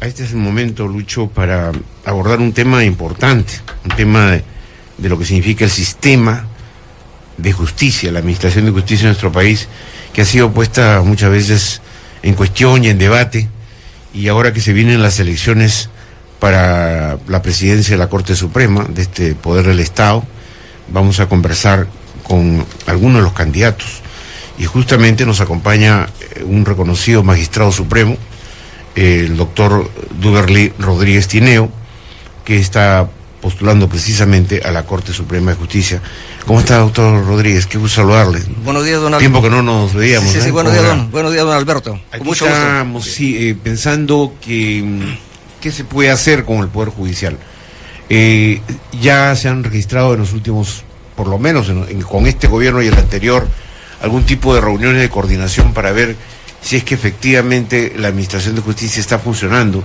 este es el momento, Lucho, para abordar un tema importante, un tema de lo que significa el sistema de justicia, la administración de justicia en nuestro país, que ha sido puesta muchas veces en cuestión y en debate, y ahora que se vienen las elecciones para la presidencia de la Corte Suprema, de este poder del Estado, vamos a conversar con algunos de los candidatos, y justamente nos acompaña un reconocido magistrado supremo, el doctor Duberly Rodríguez Tineo, que está postulando precisamente a la Corte Suprema de Justicia. ¿Cómo está, doctor Rodríguez? Qué gusto saludarle. Buenos días, don Alberto. Tiempo que no nos veíamos. Sí, buenos días, don Alberto. Aquí mucho estamos pensando qué se puede hacer con el Poder Judicial. Ya se han registrado en los últimos, por lo menos con este gobierno y el anterior, algún tipo de reuniones de coordinación para ver si es que efectivamente la Administración de Justicia está funcionando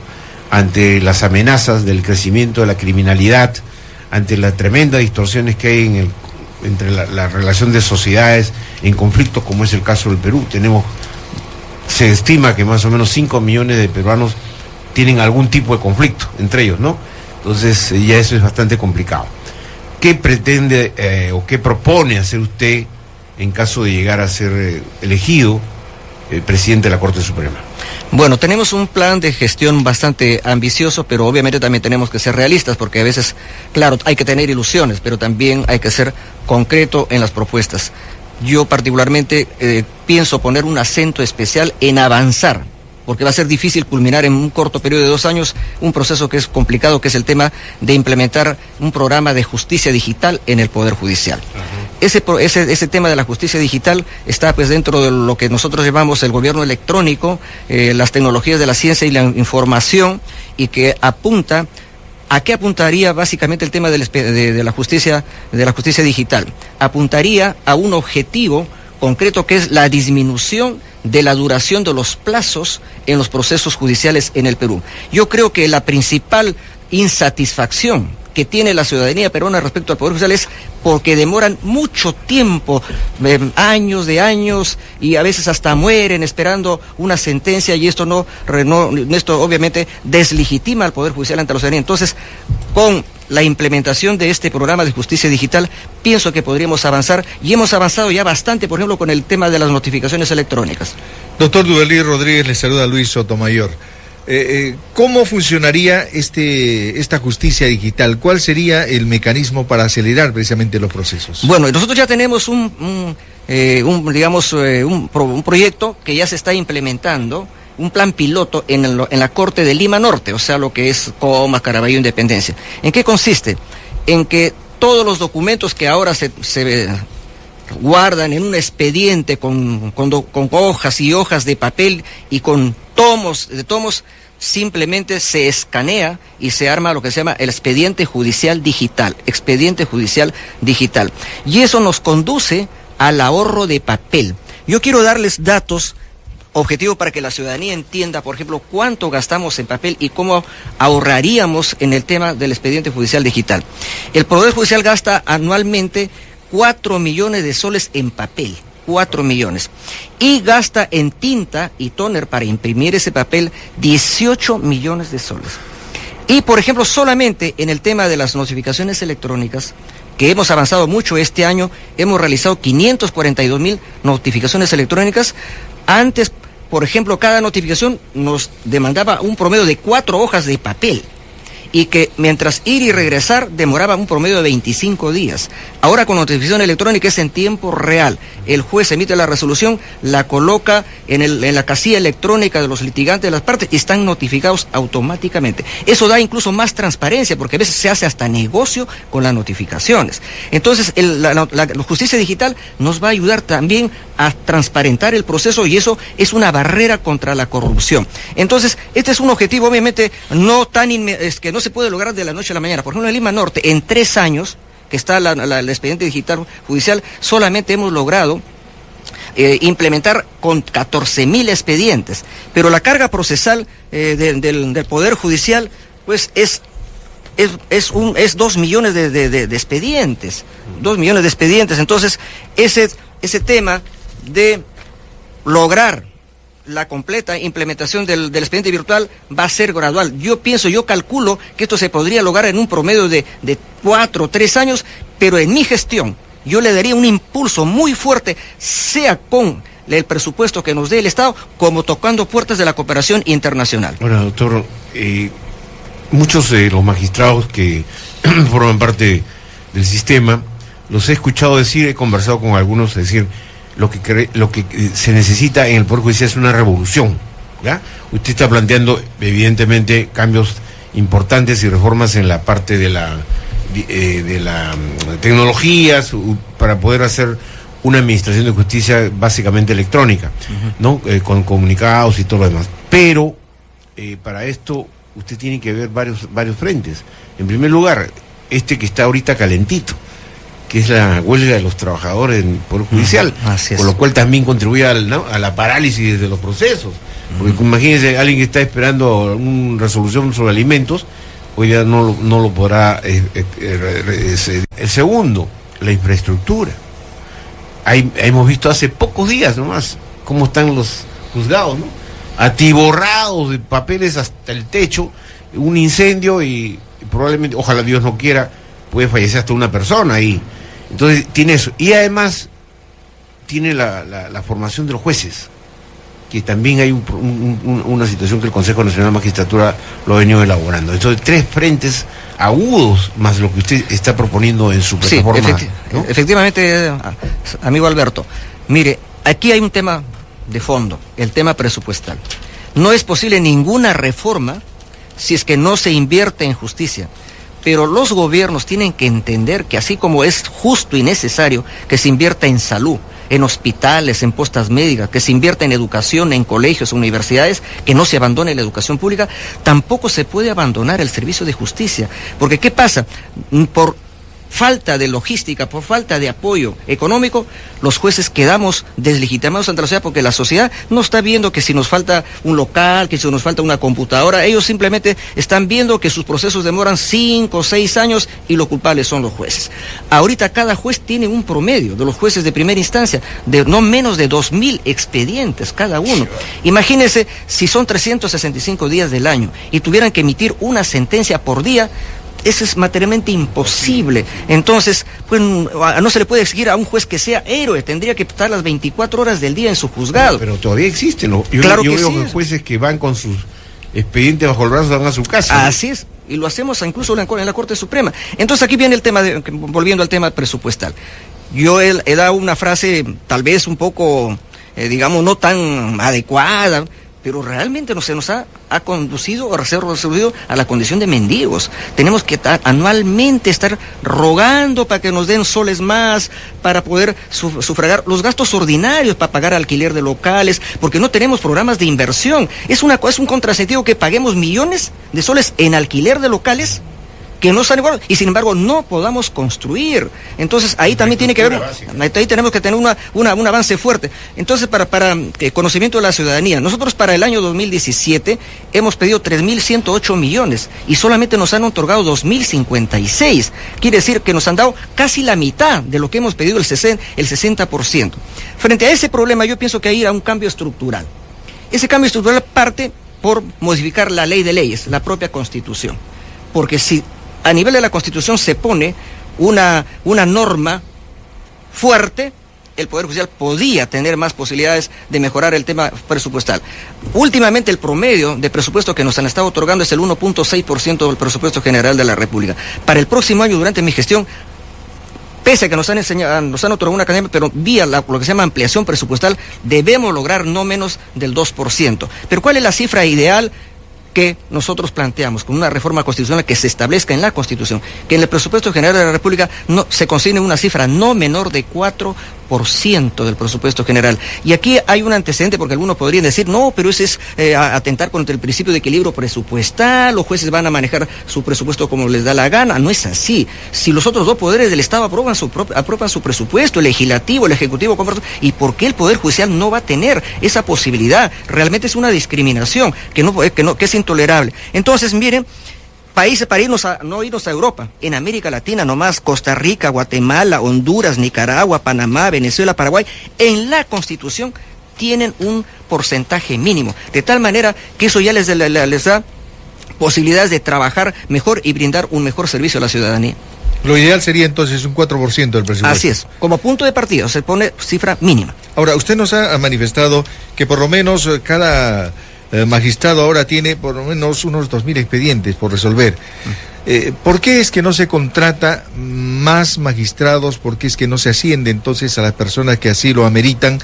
ante las amenazas del crecimiento de la criminalidad, ante las tremendas distorsiones que hay entre la relación de sociedades en conflictos, como es el caso del Perú. Se estima que más o menos 5 millones de peruanos tienen algún tipo de conflicto entre ellos, ¿no? Entonces ya eso es bastante complicado. ¿Qué pretende o qué propone hacer usted en caso de llegar a ser elegido presidente de la Corte Suprema? Bueno, tenemos un plan de gestión bastante ambicioso, pero obviamente también tenemos que ser realistas, porque a veces, claro, hay que tener ilusiones, pero también hay que ser concreto en las propuestas. Yo particularmente pienso poner un acento especial en avanzar, porque va a ser difícil culminar en un corto periodo de 2 años un proceso que es complicado, que es el tema de implementar un programa de justicia digital en el Poder Judicial. Ese tema de la justicia digital está pues dentro de lo que nosotros llamamos el gobierno electrónico, las tecnologías de la ciencia y la información, y que apunta. ¿A qué apuntaría básicamente el tema de la justicia digital? Apuntaría a un objetivo concreto, que es la disminución de la duración de los plazos en los procesos judiciales en el Perú. Yo creo que la principal insatisfacción que tiene la ciudadanía peruana respecto al Poder Judicial es porque demoran mucho tiempo, años, y a veces hasta mueren esperando una sentencia, y esto esto obviamente deslegitima al Poder Judicial ante la ciudadanía. Entonces, con la implementación de este programa de justicia digital, pienso que podríamos avanzar, y hemos avanzado ya bastante, por ejemplo, con el tema de las notificaciones electrónicas. Doctor Duberly Rodríguez, le saluda Luis Sotomayor. ¿Cómo funcionaría esta justicia digital? ¿Cuál sería el mecanismo para acelerar precisamente los procesos? Bueno, nosotros ya tenemos un proyecto que ya se está implementando, un plan piloto en la Corte de Lima Norte, o sea, lo que es Comas, Caraballo, Independencia. ¿En qué consiste? En que todos los documentos que ahora se guardan en un expediente con hojas y hojas de papel y con tomos, simplemente se escanea y se arma lo que se llama el expediente judicial digital, y eso nos conduce al ahorro de papel. Yo quiero darles datos objetivos para que la ciudadanía entienda, por ejemplo, cuánto gastamos en papel y cómo ahorraríamos en el tema del expediente judicial digital. El Poder Judicial gasta anualmente 4 millones de soles en papel, 4 millones, y gasta en tinta y tóner para imprimir ese papel 18 millones de soles. Y, por ejemplo, solamente en el tema de las notificaciones electrónicas, que hemos avanzado mucho este año, hemos realizado 542,000 notificaciones electrónicas. Antes, por ejemplo, cada notificación nos demandaba un promedio de 4 hojas de papel, y que mientras ir y regresar demoraba un promedio de 25 días. Ahora con notificación electrónica es en tiempo real. El juez emite la resolución, la coloca en la casilla electrónica de los litigantes de las partes y están notificados automáticamente. Eso da incluso más transparencia, porque a veces se hace hasta negocio con las notificaciones. Entonces la justicia digital nos va a ayudar también a transparentar el proceso, y eso es una barrera contra la corrupción. Entonces, este es un objetivo obviamente es que no se puede lograr de la noche a la mañana. Por ejemplo, en Lima Norte, en 3 años que está el expediente digital judicial, solamente hemos logrado implementar con 14,000 expedientes, pero la carga procesal del Poder Judicial pues es 2 millones de expedientes, 2 millones de expedientes. Entonces ese tema de lograr la completa implementación del expediente virtual va a ser gradual. Yo calculo que esto se podría lograr en un promedio de 4 o 3 años, pero en mi gestión yo le daría un impulso muy fuerte, sea con el presupuesto que nos dé el Estado, como tocando puertas de la cooperación internacional. Ahora, doctor, muchos de los magistrados que forman parte del sistema, los he escuchado decir, he conversado con algunos, decir, lo que se necesita en el Poder Judicial es una revolución, ¿ya? Usted está planteando, evidentemente, cambios importantes y reformas en la parte de la tecnologías para poder hacer una administración de justicia básicamente electrónica, ¿no? Con comunicados y todo lo demás. Pero para esto usted tiene que ver varios frentes. En primer lugar, que está ahorita calentito, que es la huelga de los trabajadores en el Poder Judicial, con lo cual también contribuye a la parálisis de los procesos. Porque imagínense, alguien que está esperando una resolución sobre alimentos, hoy día no lo podrá. El segundo, la infraestructura. Hemos visto hace pocos días nomás cómo están los juzgados, ¿no? Atiborrados de papeles hasta el techo, un incendio y probablemente, ojalá Dios no quiera, puede fallecer hasta una persona ahí. Entonces tiene eso. Y además tiene la formación de los jueces, que también hay una situación que el Consejo Nacional de Magistratura lo ha venido elaborando. Entonces 3 frentes agudos más lo que usted está proponiendo en su plataforma. Sí, ¿no? Efectivamente, amigo Alberto. Mire, aquí hay un tema de fondo, el tema presupuestal. No es posible ninguna reforma si es que no se invierte en justicia. Pero los gobiernos tienen que entender que así como es justo y necesario que se invierta en salud, en hospitales, en postas médicas, que se invierta en educación, en colegios, universidades, que no se abandone la educación pública, tampoco se puede abandonar el servicio de justicia. Porque ¿qué pasa? Por falta de logística, por falta de apoyo económico, los jueces quedamos deslegitimados ante la sociedad, porque la sociedad no está viendo que si nos falta un local, que si nos falta una computadora, ellos simplemente están viendo que sus procesos demoran 5 o 6 años y los culpables son los jueces. Ahorita cada juez tiene un promedio de los jueces de primera instancia de no menos de 2.000 expedientes cada uno. Imagínense si son 365 días del año y tuvieran que emitir una sentencia por día. Eso es materialmente imposible. Entonces, pues, no se le puede exigir a un juez que sea héroe, tendría que estar las 24 horas del día en su juzgado. Pero todavía existen, ¿no? Yo veo sí. Jueces que van con sus expedientes bajo el brazo, van a su casa. Así es, y lo hacemos incluso en la Corte Suprema. Entonces aquí viene el tema, volviendo al tema presupuestal. Yo he dado una frase tal vez un poco, digamos, no tan adecuada, pero realmente se nos ha conducido o se ha reducido a la condición de mendigos. Tenemos que anualmente estar rogando para que nos den soles más, para poder sufragar los gastos ordinarios, para pagar alquiler de locales, porque no tenemos programas de inversión. Es un contrasentido que paguemos millones de soles en alquiler de locales que no están igual, y sin embargo no podamos construir. Entonces ahí también tiene que haber, ahí tenemos que tener un avance fuerte. Entonces para conocimiento de la ciudadanía, nosotros para el año 2017 hemos pedido 3.108 millones y solamente nos han otorgado 2.056. Quiere decir que nos han dado casi la mitad de lo que hemos pedido, el 60%. Frente a ese problema yo pienso que hay que ir a un cambio estructural. Ese cambio estructural parte por modificar la ley de leyes, la propia Constitución. Porque si a nivel de la Constitución se pone una norma fuerte, el Poder Judicial podía tener más posibilidades de mejorar el tema presupuestal. Últimamente el promedio de presupuesto que nos han estado otorgando es el 1.6% del presupuesto general de la República. Para el próximo año, durante mi gestión, pese a que nos han otorgado una cantidad, pero vía lo que se llama ampliación presupuestal, debemos lograr no menos del 2%. Pero ¿cuál es la cifra ideal que nosotros planteamos con una reforma constitucional que se establezca en la Constitución, que en el presupuesto general de la República se consigne una cifra no menor de 4% del presupuesto general? Y aquí hay un antecedente, porque algunos podrían decir, no, pero ese es atentar contra el principio de equilibrio presupuestal, los jueces van a manejar su presupuesto como les da la gana. No es así. Si los otros dos poderes del Estado aprueban su presupuesto, el legislativo, el ejecutivo, ¿y por qué el Poder Judicial no va a tener esa posibilidad? Realmente es una discriminación que es intolerable. Entonces, miren, países para no irnos a Europa, en América Latina nomás, Costa Rica, Guatemala, Honduras, Nicaragua, Panamá, Venezuela, Paraguay, en la Constitución tienen un porcentaje mínimo, de tal manera que eso ya les da posibilidades de trabajar mejor y brindar un mejor servicio a la ciudadanía. Lo ideal sería entonces un 4% del presupuesto. Así es, como punto de partida, se pone cifra mínima. Ahora, usted nos ha manifestado que por lo menos cada magistrado ahora tiene por lo menos unos 2.000 expedientes por resolver. ¿Por qué es que no se contrata más magistrados? ¿Por qué es que no se asciende entonces a las personas que así lo ameritan?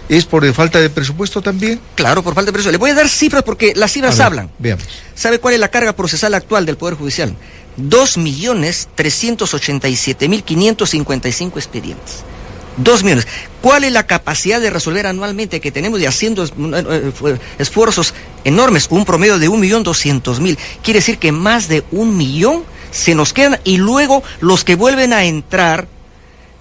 ¿Es por falta de presupuesto también? Claro, por falta de presupuesto. Le voy a dar cifras porque las cifras hablan. Veamos. ¿Sabe cuál es la carga procesal actual del Poder Judicial? 2.387.555 expedientes. 2 millones. ¿Cuál es la capacidad de resolver anualmente que tenemos y haciendo esfuerzos enormes? Un promedio de 1.200.000. Quiere decir que más de 1 millón se nos quedan y luego los que vuelven a entrar,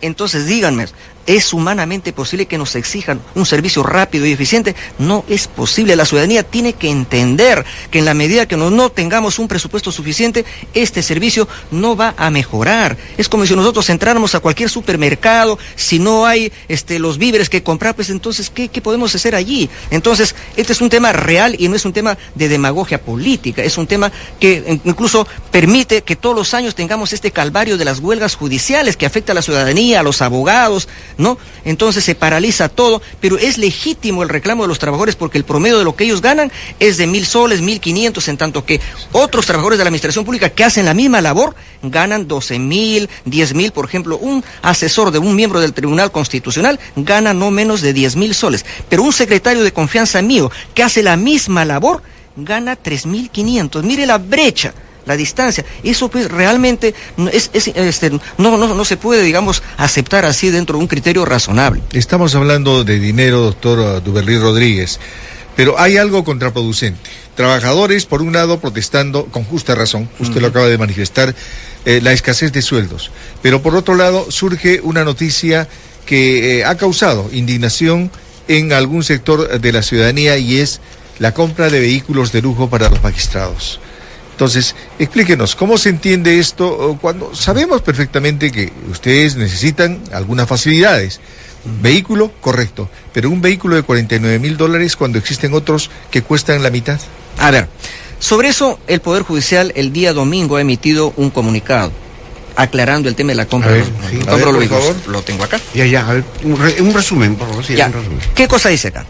entonces díganme, ¿es humanamente posible que nos exijan un servicio rápido y eficiente? No es posible. La ciudadanía tiene que entender que en la medida que no tengamos un presupuesto suficiente, este servicio no va a mejorar. Es como si nosotros entráramos a cualquier supermercado, si no hay los víveres que comprar, pues entonces, ¿qué podemos hacer allí? Entonces, este es un tema real y no es un tema de demagogia política, es un tema que incluso permite que todos los años tengamos este calvario de las huelgas judiciales que afecta a la ciudadanía, a los abogados, ¿no? Entonces se paraliza todo, pero es legítimo el reclamo de los trabajadores porque el promedio de lo que ellos ganan es de 1.000 soles, 1.500, en tanto que otros trabajadores de la administración pública que hacen la misma labor ganan 12.000, 10.000, por ejemplo, un asesor de un miembro del Tribunal Constitucional gana no menos de 10.000 soles, pero un secretario de confianza mío que hace la misma labor gana 3.500. Mire la brecha, la distancia. Eso pues realmente no se puede, digamos, aceptar así dentro de un criterio razonable. Estamos hablando de dinero, doctor Duberly Rodríguez, pero hay algo contraproducente. Trabajadores, por un lado, protestando con justa razón, usted lo acaba de manifestar, la escasez de sueldos, pero por otro lado surge una noticia que ha causado indignación en algún sector de la ciudadanía y es la compra de vehículos de lujo para los magistrados. Entonces, explíquenos, ¿cómo se entiende esto cuando sabemos perfectamente que ustedes necesitan algunas facilidades? Vehículo, correcto, pero un vehículo de $49.000 cuando existen otros que cuestan la mitad. A ver, sobre eso el Poder Judicial el día domingo ha emitido un comunicado aclarando el tema de la compra de los vehículos. Lo tengo acá. Ya, a ver, un resumen, por favor. Sí, ya. Un resumen. ¿Qué cosa dice acá?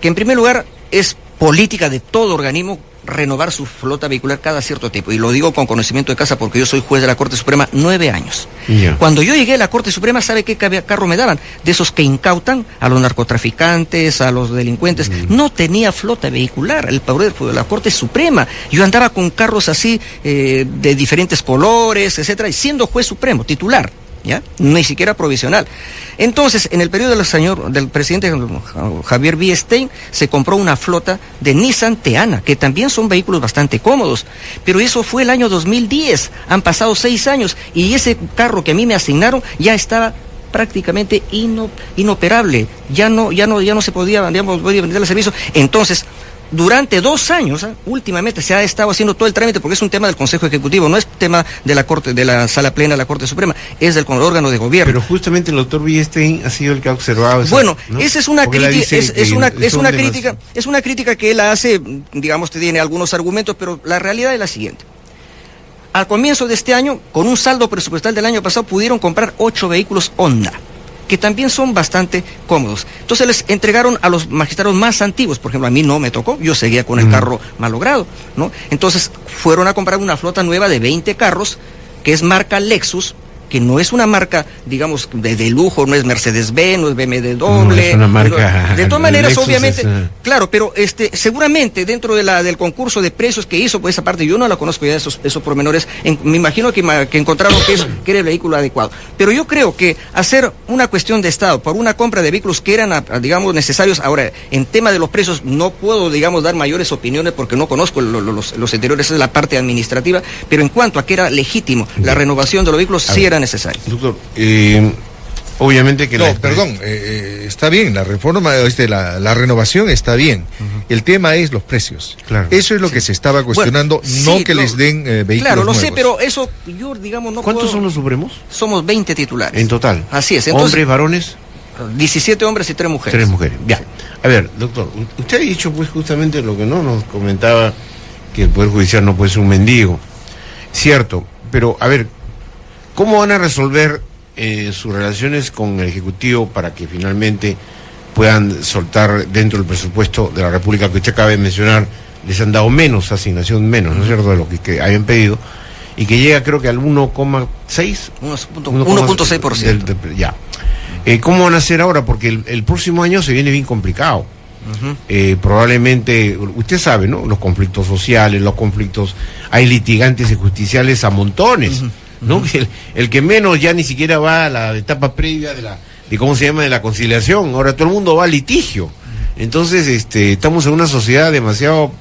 Que en primer lugar es política de todo organismo renovar su flota vehicular cada cierto tiempo. Y lo digo con conocimiento de causa porque yo soy juez de la Corte Suprema 9 años. Yeah. Cuando yo llegué a la Corte Suprema, ¿sabe qué carro me daban? De esos que incautan a los narcotraficantes, a los delincuentes. No tenía flota vehicular el poder de la Corte Suprema. Yo andaba con carros así de diferentes colores, etcétera, y siendo juez supremo, titular. ¿Ya? Ni siquiera provisional. Entonces, en el periodo del presidente Javier B. Stein, se compró una flota de Nissan Teana, que también son vehículos bastante cómodos, pero eso fue el año 2010, han pasado 6 años, y ese carro que a mí me asignaron ya estaba prácticamente inoperable, ya no se podía, digamos, brindar el servicio. Entonces, durante 2 años, últimamente se ha estado haciendo todo el trámite porque es un tema del Consejo Ejecutivo, no es tema de la Corte, de la Sala Plena de la Corte Suprema, es del órgano de gobierno. Pero justamente el doctor Villestein ha sido el que ha observado eso. Bueno, ¿no? Esa es una crítica, es una crítica que él hace, digamos, tiene algunos argumentos, pero la realidad es la siguiente. Al comienzo de este año, con un saldo presupuestal del año pasado, pudieron comprar 8 vehículos Honda, que también son bastante cómodos. Entonces les entregaron a los magistrados más antiguos, por ejemplo, a mí no me tocó, yo seguía con el carro malogrado, ¿no? Entonces fueron a comprar una flota nueva de 20 carros, que es marca Lexus, que no es una marca, digamos, de lujo, no es Mercedes-Benz, no es BMW, no es una marca, de todas maneras, Lexus obviamente, es, claro, pero seguramente dentro de del concurso de precios que hizo, pues esa parte yo no la conozco ya, esos pormenores, me imagino que encontraron que era el vehículo adecuado, pero yo creo que hacer una cuestión de Estado por una compra de vehículos que eran, digamos, necesarios, ahora, en tema de los precios, no puedo, digamos, dar mayores opiniones porque no conozco los interiores, esa es la parte administrativa, pero en cuanto a que era legítimo la renovación de los vehículos, sí era necesario. Doctor, obviamente que está bien, la reforma, la renovación está bien. El tema es los precios. Claro. Eso es lo que se estaba cuestionando, les den vehículos claro, lo nuevos. sé, pero eso yo, digamos, no ¿Cuántos son los supremos? Somos 20 titulares. En total. Así es. Entonces, ¿hombres, varones? 17 hombres y 3 mujeres. 3 mujeres, ya. A ver, doctor, usted ha dicho pues justamente lo que no nos comentaba, que el Poder Judicial no puede ser un mendigo. Cierto, pero a ver, ¿cómo van a resolver sus relaciones con el Ejecutivo para que finalmente puedan soltar dentro del presupuesto de la República que usted acaba de mencionar? Les han dado menos asignación, menos, ¿no es cierto?, de lo que habían pedido, y que llega creo que al 1,6%. 1,6%. Ya. ¿Cómo van a hacer ahora? Porque el próximo año se viene bien complicado. Probablemente, usted sabe, ¿no? Los conflictos sociales, los conflictos, hay litigantes y justiciales a montones, ¿no? El que menos ya ni siquiera va a la etapa previa de ¿cómo se llama?, de la conciliación. Ahora todo el mundo va al litigio. Entonces, estamos en una sociedad demasiado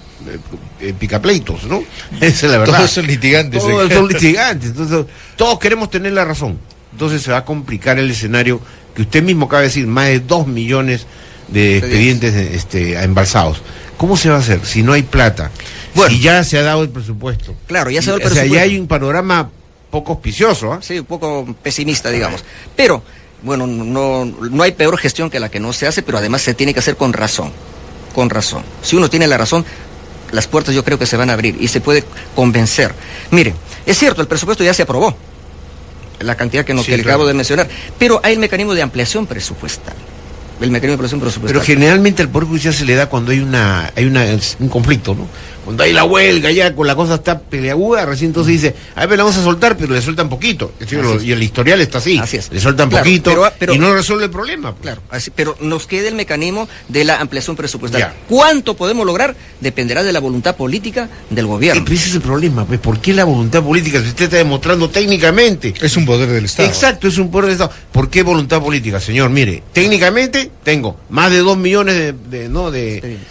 picapleitos, ¿no? Esa es la verdad. Todos son litigantes. Todos son litigantes. Entonces, todos queremos tener la razón. Entonces se va a complicar el escenario que usted mismo acaba de decir, más de 2 millones de expedientes embalsados. ¿Cómo se va a hacer si no hay plata? Bueno, si ya se ha dado el presupuesto. Claro, ya se ha dado el presupuesto. O sea, ya hay un panorama poco auspicioso, ¿eh? Sí, un poco pesimista, digamos. Pero, bueno, no hay peor gestión que la que no se hace, pero además se tiene que hacer con razón. Con razón. Si uno tiene la razón, las puertas yo creo que se van a abrir y se puede convencer. Mire, es cierto, el presupuesto ya se aprobó, la cantidad que le acabo de mencionar, pero hay el mecanismo de ampliación presupuestal. El mecanismo de ampliación presupuestal. Pero generalmente al Poder Judicial se le da cuando hay un conflicto, ¿no? Cuando hay la huelga, ya con la cosa está peleaguda, recién entonces dice, a ver, la vamos a soltar, pero le sueltan poquito. Y el historial está así. Así es. Le sueltan poquito y no resuelve el problema. Pues. Claro, así, pero nos queda el mecanismo de la ampliación presupuestal. Ya. ¿Cuánto podemos lograr? Dependerá de la voluntad política del gobierno. Pero ese es el problema, pues, ¿por qué la voluntad política? Si usted está demostrando técnicamente. Es un poder del Estado. Exacto, es un poder del Estado. ¿Por qué voluntad política, señor? Mire, técnicamente tengo más de 2 millones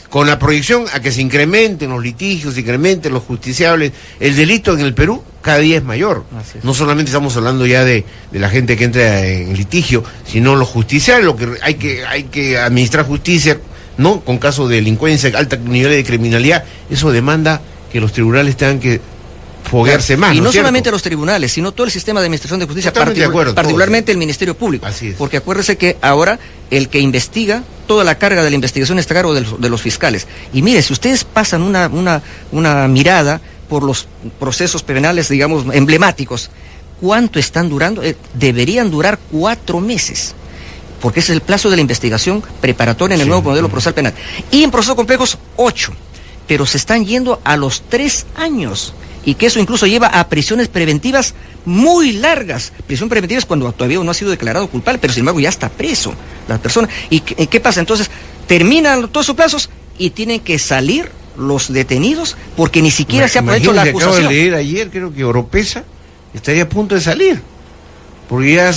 con la proyección a que se incrementen los litigios, se incrementen los justiciables. El delito en el Perú cada día es mayor. No solamente estamos hablando ya de la gente que entra en litigio, sino los justiciables, lo que hay que administrar justicia, ¿no? Con casos de delincuencia, alta nivel de criminalidad, eso demanda que los tribunales tengan que foguearse más. Y no ¿cierto? solamente los tribunales, sino todo el sistema de administración de justicia, Totalmente de acuerdo, particularmente el Ministerio Público. Así es. Porque acuérdese que ahora el que investiga, toda la carga de la investigación está a cargo de los fiscales. Y mire, si ustedes pasan una mirada por los procesos penales, digamos, emblemáticos, ¿cuánto están durando? Deberían durar 4 meses. Porque ese es el plazo de la investigación preparatoria en el nuevo modelo procesal penal. Y en procesos complejos, 8. Pero se están yendo a los 3 años. Y que eso incluso lleva a prisiones preventivas muy largas. Prisión preventiva es cuando todavía no ha sido declarado culpable, pero sin embargo ya está preso la persona. ¿Y qué pasa? Entonces, terminan todos sus plazos y tienen que salir los detenidos porque ni siquiera se ha hecho la acusación. Acabo de leer ayer, creo que Oropesa estaría a punto de salir. Porque ya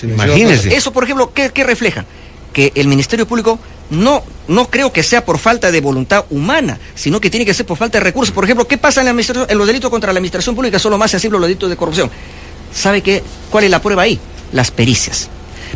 imagínense. Eso, por ejemplo, ¿qué refleja? Que el Ministerio Público no creo que sea por falta de voluntad humana, sino que tiene que ser por falta de recursos. Por ejemplo, ¿qué pasa en los delitos contra la administración pública? Son los más sensibles los delitos de corrupción. ¿Sabe cuál es la prueba ahí? Las pericias.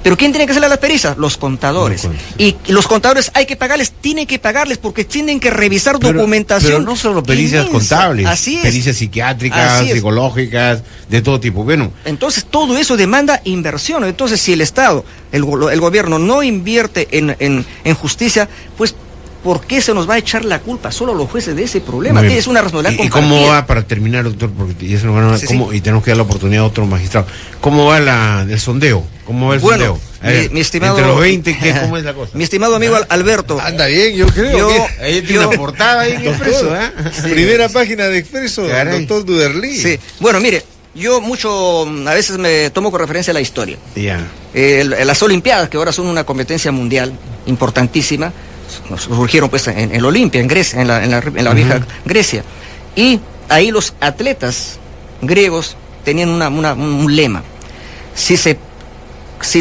¿Pero quién tiene que hacer las pericias? Los contadores. Y los contadores hay que pagarles, tienen que pagarles porque tienen que revisar documentación. Pero no solo pericias contables, así es. Pericias psiquiátricas, psicológicas, de todo tipo. Bueno. Entonces todo eso demanda inversión. Entonces si el Estado, el gobierno no invierte en justicia, pues ¿por qué se nos va a echar la culpa solo a los jueces de ese problema? Es una responsabilidad compartida. ¿Y cómo va, para terminar, doctor, porque ya se nos van a, y tenemos que dar la oportunidad a otro magistrado, cómo va el sondeo? ¿Cómo va el sondeo? Mi estimado, entre los 20, ¿cómo es la cosa? Mi estimado amigo Alberto. Anda bien, yo creo. Ahí tiene una portada ahí en Expreso, ¿eh? Sí. Primera página de Expreso, doctor Duberlí. Sí, bueno, mire, yo a veces me tomo con referencia a la historia. Ya. Las Olimpiadas, que ahora son una competencia mundial importantísima, surgieron pues en la Olimpia, en Grecia, en la vieja Grecia. Y ahí los atletas griegos tenían un lema. Si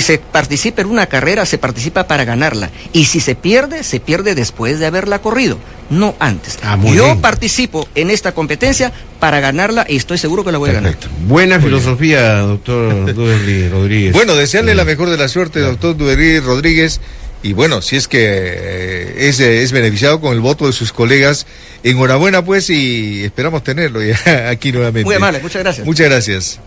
se participa en una carrera, se participa para ganarla. Y si se pierde después de haberla corrido, no antes. Yo participo en esta competencia para ganarla y estoy seguro que la voy a ganar. Buena filosofía, doctor Duberlí Rodríguez. Bueno, desearle la mejor de la suerte, doctor Duberlí Rodríguez. Y bueno, si es que es beneficiado con el voto de sus colegas, enhorabuena pues y esperamos tenerlo ya aquí nuevamente. Muy amable, muchas gracias. Muchas gracias.